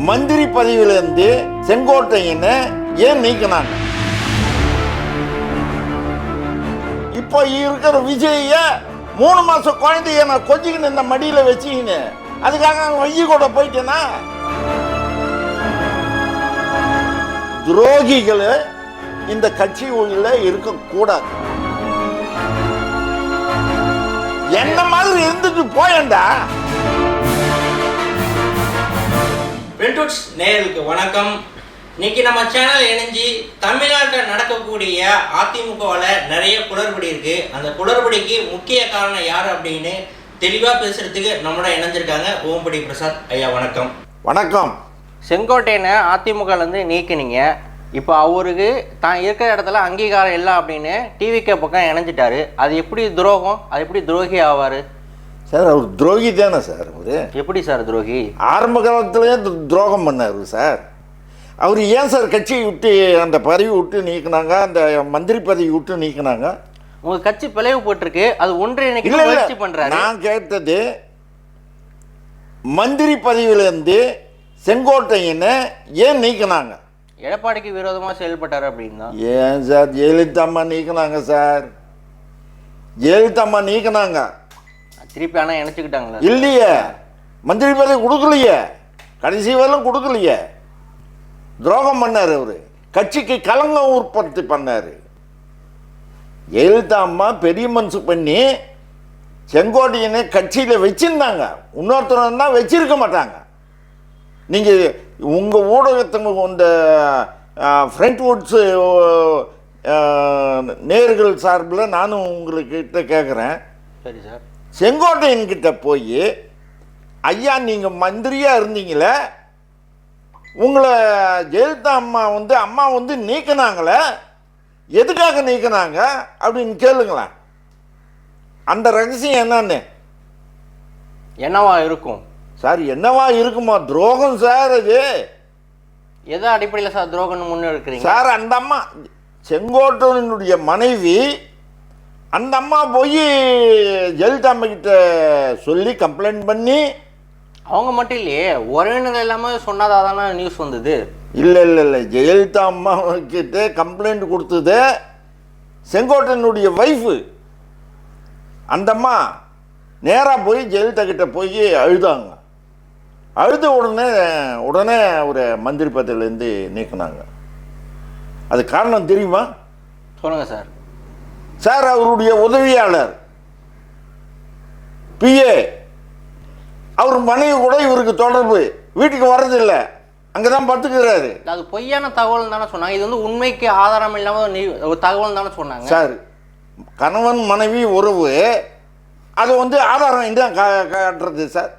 மந்திரி பதவியிலிருந்து செங்கோட்டையனை ஏன் நீக்கினாங்க? இப்போ இருக்கிற விஜய 3 மாசம் குழந்தைய நான் கொஞ்சிக்கின்னு இந்த மடியில வச்சுக்கின்னு அதுக்காக வைய கூட போயிட்டேன்னா துரோகிகள் இந்த கட்சி உள்ள இருக்கக்கூடாது. என்ன மாதிரி இருந்துட்டு போயண்டா. பிரிண்டூட்ஸ் நேயர்களுக்கு வணக்கம். இன்னைக்கு நம்ம சேனல் இணைஞ்சி தமிழ்நாட்டில் நடக்கக்கூடிய அதிமுகவில் நிறைய குளறுபடி இருக்கு. அந்த குளறுபடிக்கு முக்கிய காரணம் யார் அப்படின்னு தெளிவாக பேசுறதுக்கு நம்மளோட இணைஞ்சிருக்காங்க ஓம்படி பிரசாத் ஐயா. வணக்கம். வணக்கம். செங்கோட்டையனை அதிமுகலேருந்து நீக்கினீங்க. இப்போ அவருக்கு தான் இருக்கிற இடத்துல அங்கீகாரம் இல்லை அப்படின்னு டிவிகே பக்கம் இணைஞ்சிட்டாரு. அது எப்படி துரோகம்? அது எப்படி துரோகி ஆவார் சார்? அவர் துரோகி தானே சார். அவரு எப்படி சார் துரோகி? ஆரம்ப காலத்திலேயே துரோகம் பண்ணார் சார். அவர் ஏன் சார் கட்சியை விட்டு அந்த பதவி விட்டு நீக்கினாங்க, அந்த மந்திரி பதவி விட்டு நீக்கினாங்க? உங்க கட்சி பிளவு போட்டிருக்கு, அது ஒன்றிணைக்க முயற்சி பண்றாரு. நான் கேட்டது மந்திரி பதவியிலிருந்து செங்கோட்டையனை ஏன் நீக்கினாங்க? எடப்பாடிக்கு விரோதமாக செயல்பட்டார் அப்படின்னா. ஏன் சார் ஜெயலலிதா அம்மா நீக்கினாங்க சார். ஜெயலலிதா அம்மா நீக்கினாங்க, திருப்பி ஆனால் இணைச்சிக்கிட்டாங்களா? இல்லையே, மந்திரி பதவி கொடுக்கலையே, கடைசி வரலும் கொடுக்கலையே. துரோகம் பண்ணார் அவரு, கட்சிக்கு கலங்கம் உற்பத்தி பண்ணார். ஜெயலலிதா அம்மா பெரிய மனசு பண்ணி செங்கோட்டையனை கட்சியில் வச்சிருந்தாங்க, இன்னொருத்தர் தான் வச்சிருக்க மாட்டாங்க. நீங்கள் உங்கள் ஊடகத்துக்கு இந்த ஃப்ரண்ட்வுட்ஸு நேர்கள் சார்பில் நானும் உங்கள்கிட்ட கேட்குறேன். சரி சார். செங்கோட்டையன்கிட்ட போய், ஐயா நீங்கள் மந்திரியாக இருந்தீங்களே, உங்களை ஜெயலலிதா அம்மா வந்து நீக்கினாங்களே, எதுக்காக நீக்கினாங்க அப்படின்னு கேளுங்களேன். அந்த ரகசியம் என்னவா இருக்கும் சார்? என்னவா இருக்குமா? துரோகம் சார். அது எதோ அடிப்படையில் சார் துரோகம்னு முன்னெடுக்கிறீங்க சார். அந்த அம்மா செங்கோட்டையனுடைய மனைவி, அந்த அம்மா போய் ஜெயலலிதா அம்மா கிட்ட சொல்லி கம்ப்ளைண்ட் பண்ணி. அவங்க மட்டும் இல்லையே, உறவினர்கள் எல்லாமே சொன்னதாக தானே நியூஸ் வந்தது. இல்லை, ஜெயலலிதா அம்மா கிட்ட கம்ப்ளைண்ட் கொடுத்தது செங்கோட்டையனுடைய ஒய்ஃபு. அந்த அம்மா நேராக போய் ஜெயலலிதா கிட்ட போய் அழுதாங்க. அழுத உடனே ஒரு மந்திரி பதவியிலேருந்து நீக்கினாங்க. அது காரணம் தெரியுமா? சொல்லுங்க சார். சார், அவருடைய உதவியாளர் பிஏ, அவர் மனைவி கூட இவருக்கு தொடர்பு, வீட்டுக்கு வர்றதில்லை, அங்கே தான் படுத்துக்கிறாரு. அது பொய்யான தகவல் தானே சொன்னாங்க. இது வந்து உண்மைக்கு ஆதாரம் இல்லாமல் ஒரு தகவல் தானே சொன்னாங்க சார். கணவன் மனைவி உறவு, அது வந்து ஆதாரம் தான் காட்டுறது சார்.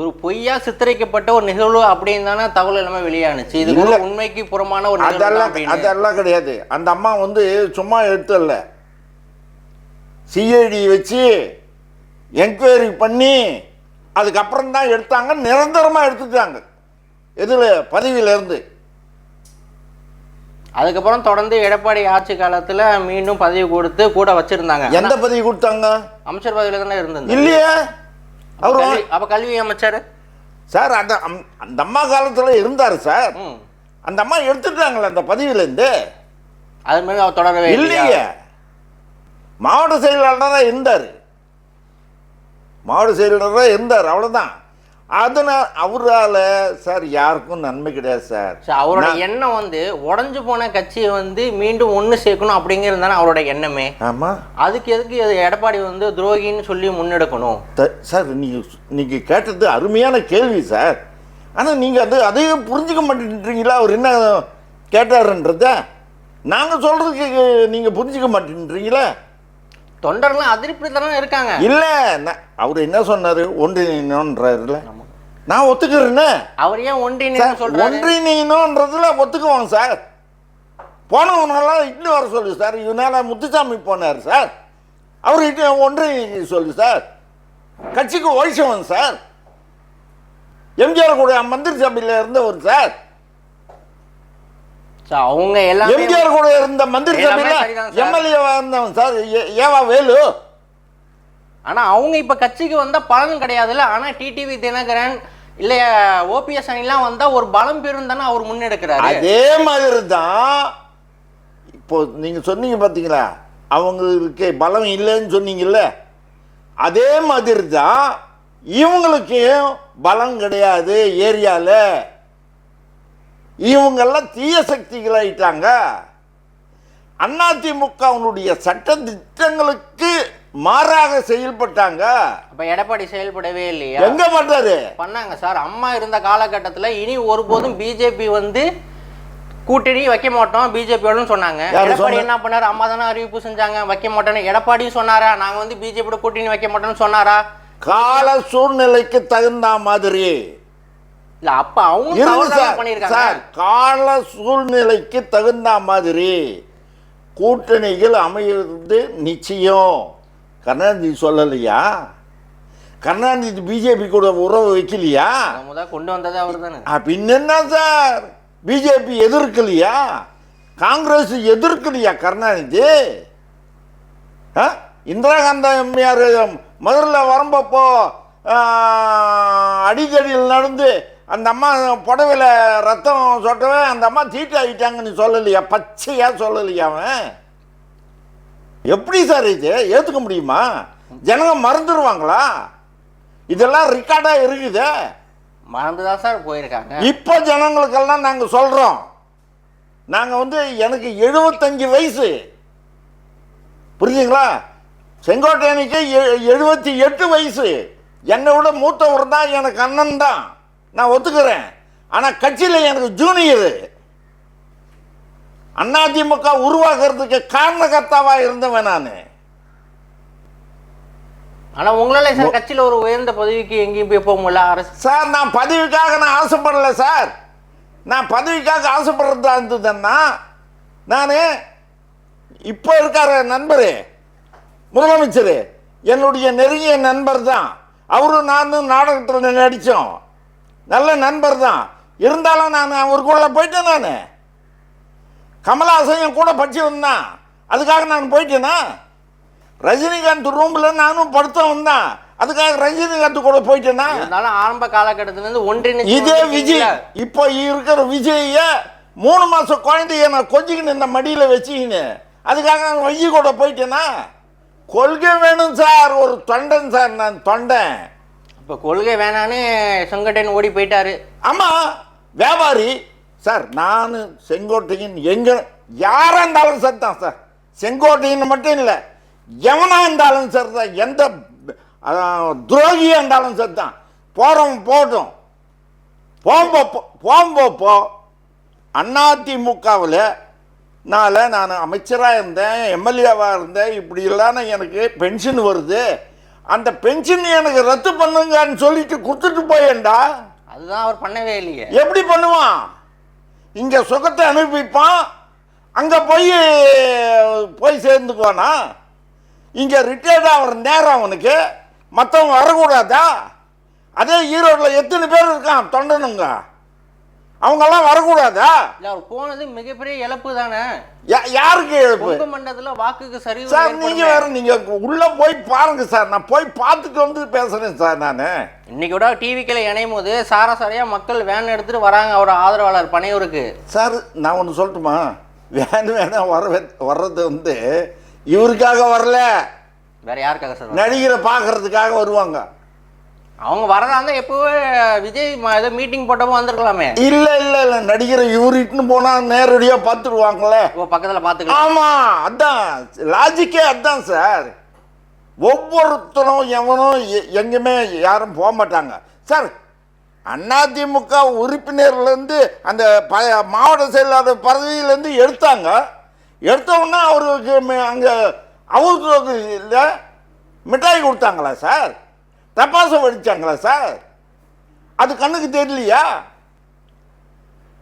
ஒரு பொய்யா சித்தரிக்கப்பட்ட ஒரு நிகழ்வு அப்படின்னு தானே தகவல் எல்லாமே வெளியானுச்சு. இது உண்மைக்கு புறமான ஒரு அதெல்லாம் கிடையாது. அந்த அம்மா வந்து சும்மா எடுத்தல, சிஐடி வச்சு என்கொயரி பண்ணி அதுக்கப்புறம் தான் எடுத்தாங்க. நிரந்தரமாக எடுத்துட்டாங்க இதில் பதவியிலேருந்து. அதுக்கப்புறம் தொடர்ந்து எடப்பாடி ஆட்சி காலத்தில் மீண்டும் பதவி கொடுத்து கூட வச்சிருந்தாங்க. எந்த பதவி கொடுத்தாங்க? அமைச்சர் பதவியில் தானே இருந்தது. இல்லையா? அவர் அப்போ கல்வி அமைச்சர் சார். அந்த அம்மா காலத்தில் இருந்தார் சார். அந்த அம்மா எடுத்துட்டாங்களே அந்த பதவியிலேருந்து. அது மாதிரி அவர் தொடரவே இல்லையே. மாவட்ட செயலாளராக இருந்தார், அவ்வளோதான். அதனால் அவரால் சார் யாருக்கும் நன்மை கிடையாது சார். அவரோட எண்ணம் வந்து உடஞ்சு போன கட்சியை வந்து மீண்டும் ஒன்று சேர்க்கணும் அப்படிங்கிறது தானே அவரோட எண்ணமே. ஆமாம். அதுக்கு எதுக்கு எடப்பாடி வந்து துரோகின்னு சொல்லி முன்னெடுக்கணும் சார்? நீங்கள் கேட்டது அருமையான கேள்வி சார். ஆனால் நீங்கள் அதையும் புரிஞ்சுக்க மாட்டேன்றீங்களா? அவர் என்ன கேட்டாருன்றத நாங்கள் சொல்கிறதுக்கு நீங்கள் புரிஞ்சுக்க மாட்டேன்றீங்களா? தொண்டர்லாம் அதிருப்தி தானே இருக்காங்க. இல்லை, அவர் என்ன சொன்னார்? ஒன்றிணைன்றாருல, நான் ஒத்துக்கிறேன்னு. அவர் ஏன் ஒன்றிணைன்றதுல ஒத்துக்குவாங்க சார். போனவனால இன்னும் வர சொல்லு சார். இவனால முத்துசாமி போனார் சார், அவர் இட்டு ஒன்றிணை சொல்லு சார். கட்சிக்கு ஒழிச்சவன் சார். எம்ஜிஆர் கூட மந்திரி சபையில் இருந்தவர் சார். அவங்க எல்லாம் எம்ஜிஆர் கூட இருந்த மந்திரி சபையில் எம்எல்ஏவா இருந்தவன் சார் ஏவா வேலு. ஆனா அவங்க இப்ப கட்சிக்கு வந்தா பலன் கிடையாதுல்ல. ஆனா டிடிவி தினகரன் இல்லையா ஓபிஎஸ் அணிலாம் வந்தா ஒரு பலம் பெறும் தானே அவர் முன்னெடுக்கிறாரு. அதே மாதிரி தான் இப்போ நீங்க சொன்னீங்க பார்த்தீங்களா, அவங்களுக்கு பலம் இல்லைன்னு சொன்னீங்கல்ல, அதே மாதிரி தான் இவங்களுக்கு பலம் கிடையாது ஏரியாவில். இவங்கெல்லாம் தீய சக்திகள் ஆயிட்டாங்க. அதிமுகவினுடைய சட்ட திட்டங்களுக்கு மாறாக செயல்பட்டாங்க. அப்ப எடப்பாடி செயல்படவே இல்லையா? எங்க பண்றாரு? பண்ணாங்க சார். அம்மா இருந்த காலகட்டத்தில் இனி ஒருபோதும் பிஜேபி வந்து கூட்டணி வைக்க மாட்டோம் பிஜேபியோட சொன்னாங்க. எடப்பாடி என்ன பண்ணாரு? அம்மா தானே அறிவிப்பு செஞ்சாங்க வைக்க மாட்டோன்னு. எடப்பாடியும் சொன்னாரா நாங்க வந்து பிஜேபியோட கூட்டணி வைக்க மாட்டோம்னு சொன்னாரா? கால சூழ்நிலைக்கு தகுந்த மாதிரி இல்ல அப்ப அவங்க பண்ணிருக்காங்க சார். கால சூழ்நிலைக்கு தகுந்த மாதிரி கூட்டணிகள் அமைவது நிச்சயம். கருணாநிதி சொல்லலையா? கருணாநிதி பிஜேபி கூட உறவு வைக்கலையா? கொண்டு வந்தது அவர் தானே. பின்ன என்ன சார், பிஜேபி எதிர்க்கலையா? காங்கிரஸ் எதிர்க்கலையா கருணாநிதி? இந்திரா காந்தி அம்மையார் மதுரையில் வரும்பப்போ அடிதடியில் நடந்து அந்த அம்மா புடவையில் ரத்தம் சொட்டவே அந்த அம்மா தீட்டு ஆகிட்டாங்கன்னு சொல்லலையா? பச்சையா சொல்லலையா? அவன் எப்படி சார் இது ஏற்றுக்க முடியுமா? ஜனங்க மறந்துடுவாங்களா? இதெல்லாம் ரெக்கார்டாக இருக்குது. மறந்துதான் சார் போயிருக்காங்க. இப்போ ஜனங்களுக்கெல்லாம் நாங்கள் சொல்கிறோம். நாங்கள் வந்து எனக்கு 75 வயசு, புரிஞ்சுங்களா? செங்கோட்டையனுக்கு 78 வயசு. என்னை விட மூத்தவர் தான் எனக்கு அண்ணன் தான், நான் ஒத்துக்கிறேன். ஆனால் கட்சியில் எனக்கு ஜூனியரு. அதிமுக உருவாக்குறதுக்கு காரணகர்த்தாவாக இருந்தவன் நான். ஆனால் உங்களால் சார் கட்சியில் ஒரு உயர்ந்த பதவிக்கு எங்கேயும் போய் போக முடியல அரசு. சார் நான் பதவிக்காக நான் ஆசைப்படலை சார். நான் பதவிக்காக ஆசைப்படுறதா இருந்ததுன்னா நான் இப்போ இருக்கார நண்பர் முதலமைச்சர் என்னுடைய நெருங்கிய நண்பர் தான். அவரும் நானும் நாடகத்தில் நடித்தோம், நல்ல நண்பர் தான். இருந்தாலும் நான் அவருக்குள்ள போயிட்டேன். நான் கமலஹாசன் கூட படிச்சு வந்தான், அதுக்காக நான் போயிட்டேனா? ரஜினிகாந்த் ரூமில் நானும் படுத்தவன் தான், அதுக்காக ரஜினிகாந்த் கூட போயிட்டேனா? ஆரம்ப காலகட்டத்திலேருந்து ஒன்றிணைந்து இதே விஜய் இப்போ இருக்கிற விஜய 3 மாதம் குழந்தைய நான் கொஞ்சிக்கின்னு இந்த மடியில் வச்சுக்கின்னு அதுக்காக நான் விஜய் கூட போயிட்டேனா? கொள்கை வேணும் சார். ஒரு தொண்டன் சார், நான் தொண்டன். இப்போ கொள்கை வேணான்னு செங்கோட்டையன் ஓடி போயிட்டாரு. ஆமாம், வியாபாரி சார். நான் செங்கோட்டையன் எங்கே யாராக இருந்தாலும் சார் தான் சார். செங்கோட்டையன் மட்டும் இல்லை, எவனாக இருந்தாலும் சார் தான். எந்த துரோகியாக இருந்தாலும் சார் தான். போகிறோம் போட்டோம். போகும்போப்போ அதிமுகவில் நான் அமைச்சராக இருந்தேன், எம்எல்ஏவாக இருந்தேன். இப்படியெல்லாம் எனக்கு பென்ஷன் வருது, அந்த பென்ஷன் எனக்கு ரத்து பண்ணுங்கன்னு சொல்லிட்டு கொடுத்துட்டு போயேன்டா. அதுதான் அவர் பண்ணவே இல்லையே. எப்படி பண்ணுவான்? இங்கே சுகத்தை அனுப்பிப்பான், அங்கே போய் சேர்ந்துக்குவானா? இங்கே ரிட்டையர்ட் ஆகிற நேரம் அவனுக்கு, மற்றவங்க வரக்கூடாதா? அதே ஈரோட்டில் எத்தனை பேர் இருக்கான் தொண்டனுங்க, அவங்கெல்லாம் வரக்கூடாதா? இல்ல அவர் போனது மிகப்பெரிய இழப்பு தானே. யாருக்கு இழப்பு? மண்டலத்தில் வாக்குக்கு சரி சார். நீங்க வேற, நீங்க உள்ள போய் பாருங்க சார். நான் போய் பார்த்துட்டு வந்து பேசுறேன் சார். நான் இன்னைக்கு கூட டிவிக்கில் இணையும் போது சாரசாரியா மக்கள் வேன் எடுத்துட்டு வராங்க அவர் ஆதரவாளர் பனையூருக்கு. சார் நான் ஒன்று சொல்லட்டுமா? வேணா வர்றது வந்து இவருக்காக வரல, வேற யாருக்காக சார்? நடிகரை பார்க்கறதுக்காக வருவாங்க. அவங்க வரதா இருந்தா எப்பவே விஜய் ஏதோ மீட்டிங் போட்டப்போ வந்திருக்கலாமே. இல்ல இல்ல இல்ல, நடிகரை இவரு இட்டுன்னு போனா நேரடியா பார்த்துருவாங்களே. பக்கத்துல பார்த்துக்கலாம். ஆமா, அதான் லாஜிக்கே, அதான் சார். ஒவ்வொருத்தரும் எவனும் எங்கேயுமே யாரும் போக மாட்டாங்க சார். அதிமுக உறுப்பினர்லேருந்து அந்த மாவட்ட செயலாளர் பதவியிலேருந்து எடுத்தவுடனே அவருக்கு அங்கே அவருக்கு இல்லை மிட்டாய் கொடுத்தாங்களா சார்? தப்பாசம் வெடிச்சாங்களா சார்? அது கண்ணுக்கு தெரியலையா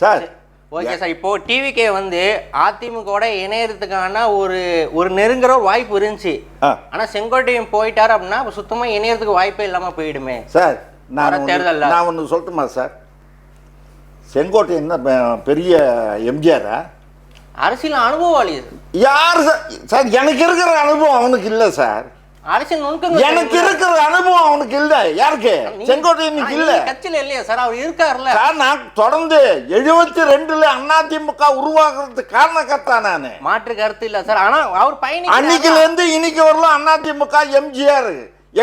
சார்? Okay sir. இப்போ டிவிக்கே வந்து அதிமுகவோட இணையறதுக்கான ஒரு நெருங்குற வாய்ப்பு இருந்துச்சு. ஆனால் செங்கோட்டையன் போயிட்டாரு அப்படின்னா சுத்தமாக இணையறதுக்கு வாய்ப்பே இல்லாமல் போயிடுமே சார். நான் ஒன்று சொல்லட்டுமா சார்? செங்கோட்டையன் பெரிய எம்ஜிஆரா? அரசியல் அனுபவவாளி யார் சார்? எனக்கு இருக்கிற அனுபவம் அவனுக்கு இல்லை சார். அரசியல் நுணுக்கங்கள் எனக்கு இருக்கிற அனுபவம் அவனுக்கு இல்ல. யாருக்கு? செங்கோட்டையனுக்கு இல்ல. கட்சியில இல்லையா சார்? அவர் இருக்காருல்ல சார். நான் தொடர்ந்து 72ல அதிமுக உருவாக்குறதுக்கு காரணக்கர்த்தா நானு. மாற்று கருத்து இல்ல சார். ஆனா அவர் அன்னைக்குல இருந்து இன்னைக்கு வரலாம் அதிமுக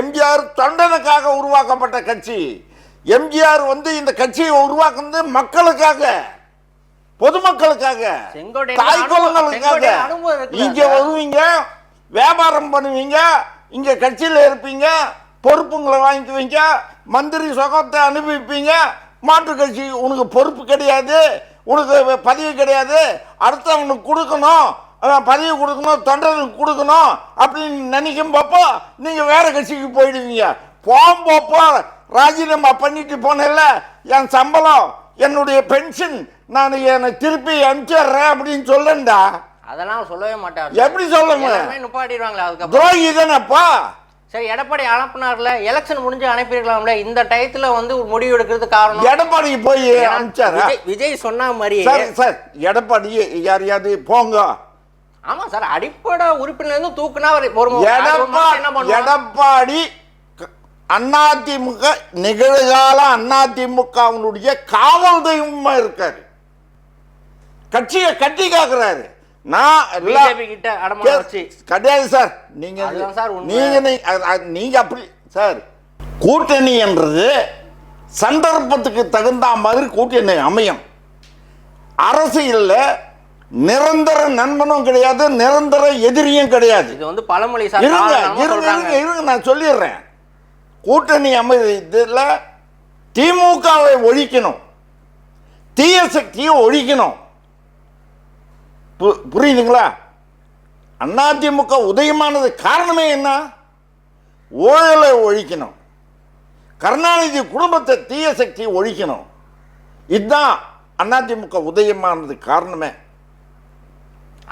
எம்ஜிஆர் தொண்டனுக்காக உருவாக்கப்பட்ட கட்சி. எம்ஜிஆர் இந்த கட்சியை உருவாக்குனது மக்களுக்காக, பொதுமக்களுக்காக, தாய் குழந்தைகளுக்காக. இங்க வருவீங்க, வியாபாரம் பண்ணுவீங்க, இங்க கட்சியில் இருப்பீங்க, பொறுப்புங்களை வாங்கிக்குவீங்க, மந்திரி சுகத்தை அனுபவிப்பீங்க. மாற்று கட்சி உனக்கு பொறுப்பு கிடையாது, உனக்கு பதவி கிடையாது, அடுத்தவனுக்கு கொடுக்கணும், பதவி கொடுக்கணும், தொண்டனுக்கு கொடுக்கணும் அப்படின்னு நினைக்கும் பாப்போ நீங்க வேற கட்சிக்கு போயிடுவீங்க. போகும்போப்போ ராஜினாமா பண்ணிட்டு போனேன்ல, என் சம்பளம், என்னுடைய பென்ஷன் நான் என்னை திருப்பி அனுப்பிச்சிடுறேன் அப்படின்னு சொல்லண்டா. அதெல்லாம் சொல்லவே மாட்டார். எப்படி சொல்லுங்க? நிப்பாட்டிடுவாங்களே. அதுக்கப்புறம் துரோகி தானேப்பா. சரி, எடப்பாடி அனுப்புனார்ல, எலெக்ஷன் முடிஞ்சு அனுப்பியிருக்கலாம்ல. இந்த டயத்துல ஒரு முடிவு எடுக்கிறது காரணம் எடப்பாடிக்கு போய் அனுப்பிச்சாரா? விஜய் சொன்ன மாதிரி சார் எடப்பாடி யாரையாவது போங்க. ஆமா சார், அடிப்படை உறுப்பினர் இருந்து தூக்குனா எடப்பாடி அதிமுக நிகழ்கால அதிமுகவினுடைய காவல் தெய்வமா இருக்காரு. கட்சியை கட்டி காக்குறாரு. கிடையாது சார். நீங்க அப்படி சார், கூட்டணி என்றது சந்தர்ப்பத்துக்கு தகுந்த மாதிரி கூட்டணி அமையும். அரசியல்ல நிரந்தர நண்பனும் கிடையாது, நிரந்தர எதிரியும் கிடையாது. இது பழமொழி. இருங்க நான் சொல்லிடுறேன். கூட்டணி அமைதியில் திமுகவை ஒழிக்கணும், தீய சக்தியை ஒழிக்கணும். புரியுதுங்களா? அதிமுக உதயமானது காரணமே என்ன? ஊழலை ஒழிக்கணும், கருணாநிதி குடும்பத்தை தீய சக்தியை ஒழிக்கணும். இதுதான் அதிமுக உதயமானது காரணமே.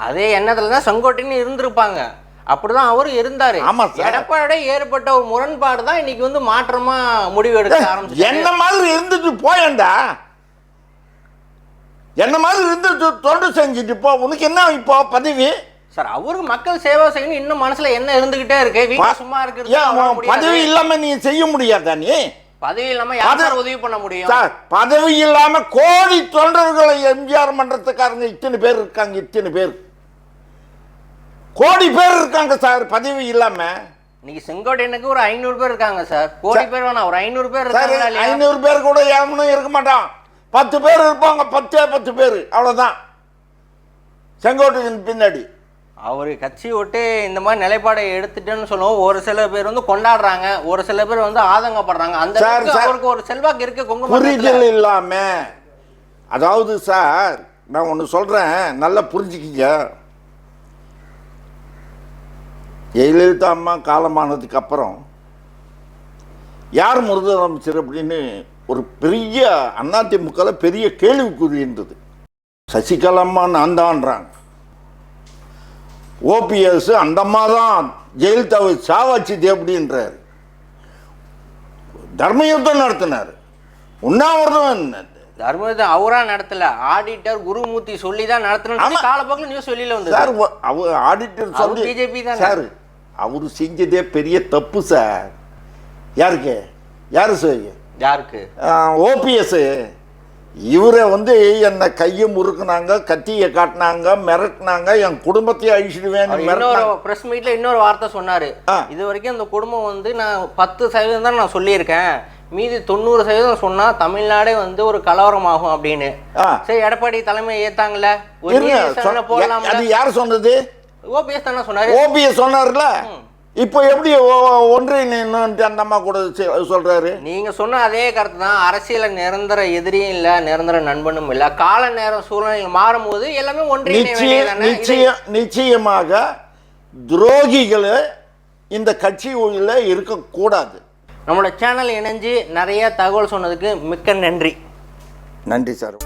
அதே எண்ணத்துல தான் செங்கோட்டையன் இருந்திருப்பாங்க. அப்படிதான் அவரும் இருந்தாரு. எடப்பாடி ஏற்பட்ட ஒரு முரண்பாடு தான் இன்னைக்கு மாற்றமா முடிவு எடுக்க ஆரம்பிச்சு. என்ன மாதிரி இருந்துட்டு போயண்டா, என்ன மாதிரி இருந்து தொண்டு செஞ்சுட்டு போ. உனக்கு என்ன இப்போ பதவி? சார், அவருக்கு மக்கள் சேவை செய்யணும் இன்னும் மனசுல என்ன இருந்துகிட்டே இருக்கு. வீட்டுல சும்மா இருக்கு. பதவி இல்லாம நீ செய்ய முடியாதா? நீ பதவி இல்லாம யார் உதவி பண்ண முடியும்? சார், பதவி இல்லாம கோடி தொண்டர்களை எம்ஜிஆர் மன்றத்துக்காரங்க இத்தனை பேர் இருக்காங்க. இத்தனை பேர் கோடி பேர் இருக்காங்க சார் பதவி இல்லாம. இன்னைக்கு செங்கோட்டையனுக்கு ஒரு 500 பேர் இருக்காங்க சார். கோடி பேர் வேணா, ஒரு 500 பேர் இருக்காங்க. 500 பேர் கூட யாருன்னு இருக்க மாட்டான். 10 பேர் இருப்பாங்க. 10 பேர் அவ்வளவுதான் செங்கோட்டையன் பின்னாடி. அவரு கட்சி விட்டு இந்த மாதிரி நிலைப்பாடை எடுத்துட்டேன்னு சொல்லுவோம். ஒரு சில பேர் கொண்டாடுறாங்க, ஒரு சில பேர் ஆதங்கப்படுறாங்க. அந்த அவருக்கு ஒரு செல்வாக்கு இருக்கு. புரிதல் இல்லாம, அதாவது சார் நான் ஒன்று சொல்றேன், நல்லா புரிஞ்சுக்கிங்க. ஜெயலலிதா அம்மா காலமானதுக்கு அப்புறம் யார் முதலமைச்சர் அப்படின்னு ஒரு பெரிய அதிமுக பெரிய கேள்விக்குறி இருந்தது. சசிகலா அம்மா நான் தான்றாங்க, ஓபிஎஸ் அந்த அம்மா தான் ஜெயலலிதாவை சாவாச்சுது அப்படின்றாரு. தர்மயுத்தம் நடத்தினார். உண்ணாவிரதம் தர்மயுத்தம் அவரா நடத்தல, ஆடிட்டர் குருமூர்த்தி சொல்லி தான் நடத்தின. காலப்போக்கில் நியூஸ் வெளியில வந்து சார், அவர் ஆடிட்டர் சொல்லி பிஜேபி தான் சார். அவரு செஞ்சதே பெரிய தப்பு சார். யாருக்கு? யாரு சார்? யாருக்கு? ஓபிஎஸ். இவரை என்ன கையை முறுக்குனாங்க, கத்தியை காட்டினாங்க, மிரட்டினாங்க, என் குடும்பத்தையே அழிச்சிடுவேன். பிரஸ் மீட்ல இன்னொரு வார்த்தை சொன்னாரு. இது வரைக்கும் அந்த குடும்பம் நான் 10% தான் நான் சொல்லியிருக்கேன், மீதி 90% சொன்னா தமிழ்நாடே ஒரு கலவரமாகும் அப்படின்னு. சரி, எடப்பாடி தலைமை ஏத்தாங்கல்ல, போடலாம். அது யார் சொன்னது? ஓபிஎஸ் தானே சொன்னாரு. ஓபிஎஸ் சொன்னார்ல. இப்போ எப்படி ஒன்றிய அந்த அம்மா கூட சொல்றாரு? நீங்க சொன்ன அதே கருத்து தான். அரசியல நிரந்தர எதிரியும் இல்ல, நிரந்தர நண்பனும் இல்ல. கால நேரம் சூழ்நிலைகள் மாறும் போது எல்லாமே ஒன்றிய. நிச்சயமாக துரோகிகள் இந்த கட்சி உள்ள இருக்கக்கூடாது. நம்மளோட சேனல் இணைஞ்சு நிறைய தகவல் சொன்னதுக்கு மிக்க நன்றி. நன்றி சார்.